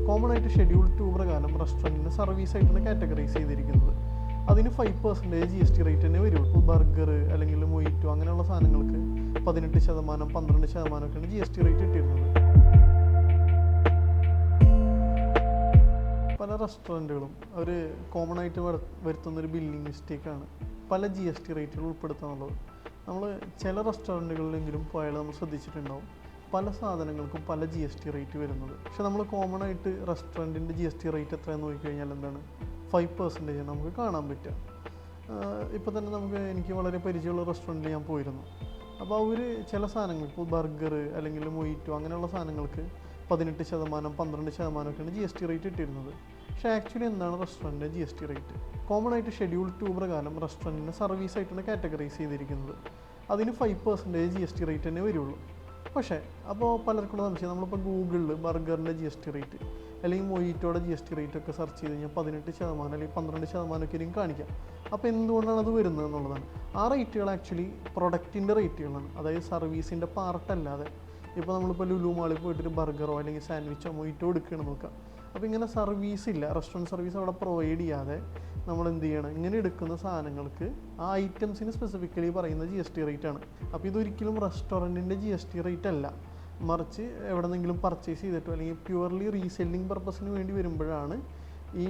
Common ആയിട്ട് schedule 2 പ്രകാരം റെസ്റ്റോറൻറ്റിന് സർവീസായിട്ടാണ് categorise ചെയ്തിരിക്കുന്നത്. അതിന് 5% GST റേറ്റ് തന്നെ വരുള്ളൂ. ഇപ്പോൾ ബർഗർ അല്ലെങ്കിൽ മൊയ്റ്റോ അങ്ങനെയുള്ള സാധനങ്ങൾക്ക് 18%, 12%ഒക്കെയാണ് GST റേറ്റ് ഇട്ടിരുന്നത്. പല റെസ്റ്റോറൻറ്റുകളും അവർ കോമൺ ആയിട്ട് വരുത്തുന്നൊരു ബില്ലിംഗ് മിസ്റ്റേക്കാണ് പല GST റേറ്റുകൾ ഉൾപ്പെടുത്തുക എന്നുള്ളത്. നമ്മൾ ചില റെസ്റ്റോറൻറ്റുകളിലെങ്കിലും പോയാൽ നമ്മൾ ശ്രദ്ധിച്ചിട്ടുണ്ടാവും പല സാധനങ്ങൾക്കും പല GST റേറ്റ് വരുന്നത്. പക്ഷെ നമ്മൾ കോമൺ ആയിട്ട് റെസ്റ്റോറൻറ്റിൻ്റെ GST റേറ്റ് എത്രയെന്ന് നോക്കിക്കഴിഞ്ഞാൽ എന്താണ് 5% നമുക്ക് കാണാൻ പറ്റുക. ഇപ്പോൾ തന്നെ എനിക്ക് വളരെ പരിചയമുള്ള റെസ്റ്റോറൻറ്റിൽ ഞാൻ പോയിരുന്നു. അപ്പോൾ അവർ ചില സാധനങ്ങൾ ഇപ്പോൾ ബർഗർ അല്ലെങ്കിൽ മൊയ്റ്റോ അങ്ങനെയുള്ള സാധനങ്ങൾക്ക് 18%, 12%ഒക്കെയാണ് GST റേറ്റ് ഇട്ടിരുന്നത്. പക്ഷേ ആക്ച്വലി എന്താണ് റെസ്റ്റോറൻറ്റിൻ്റെ GST റേറ്റ്? കോമൺ ആയിട്ട് ഷെഡ്യൂൾ 2 പ്രകാരം റെസ്റ്റോറൻറ്റിന് സർവീസായിട്ടാണ് കാറ്റഗറൈസ് ചെയ്തിരിക്കുന്നത്. അതിന് 5% GST റേറ്റ് തന്നെ വരുള്ളൂ. പക്ഷേ അപ്പോൾ പലർക്കും സംശയം, നമ്മളിപ്പോൾ ഗൂഗിളിൽ ബർഗറിൻ്റെ GST റേറ്റ് അല്ലെങ്കിൽ മൊയ്റ്റോയുടെ GST റേറ്റ് ഒക്കെ സെർച്ച് ചെയ്ത് കഴിഞ്ഞാൽ 18% അല്ലെങ്കിൽ 12% ഒക്കെ എനിക്ക് കാണിക്കാം. അപ്പോൾ എന്തുകൊണ്ടാണ് അത് വരുന്നത് എന്നുള്ളതാണ്. ആ റേറ്റുകൾ ആക്ച്വലി പ്രൊഡക്റ്റിൻ്റെ റേറ്റുകളാണ്, അതായത് സർവീസിൻ്റെ പാർട്ടല്ലാതെ. ഇപ്പോൾ നമ്മളിപ്പോൾ ലുലു മാളിൽ പോയിട്ടൊരു ബർഗറോ അല്ലെങ്കിൽ സാൻഡ്വിച്ചോ മൊയ്റ്റോ എടുക്കുകയാണ് നോക്കുക. അപ്പോൾ ഇങ്ങനെ സർവീസ് ഇല്ല, റെസ്റ്റോറൻറ്റ് സർവീസ് അവിടെ പ്രൊവൈഡ് ചെയ്യാതെ നമ്മൾ എന്ത് ചെയ്യണം, ഇങ്ങനെ എടുക്കുന്ന സാധനങ്ങൾക്ക് ആ ഐറ്റംസിന് സ്പെസിഫിക്കലി പറയുന്ന GST റേറ്റ് ആണ്. അപ്പോൾ ഇതൊരിക്കലും റെസ്റ്റോറൻറ്റിൻ്റെ GST റേറ്റ് അല്ല, മറിച്ച് എവിടെന്നെങ്കിലും പർച്ചേസ് ചെയ്തിട്ടോ അല്ലെങ്കിൽ പ്യുവർലി റീസെല്ലിംഗ് പർപ്പസിന് വേണ്ടി വരുമ്പോഴാണ് ഈ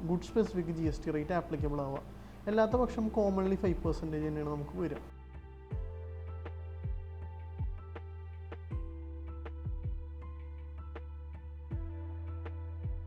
good specific GST rate applicable ആവുക. അല്ലാത്ത പക്ഷം കോമൺലി 5% തന്നെയാണ് നമുക്ക് വരിക.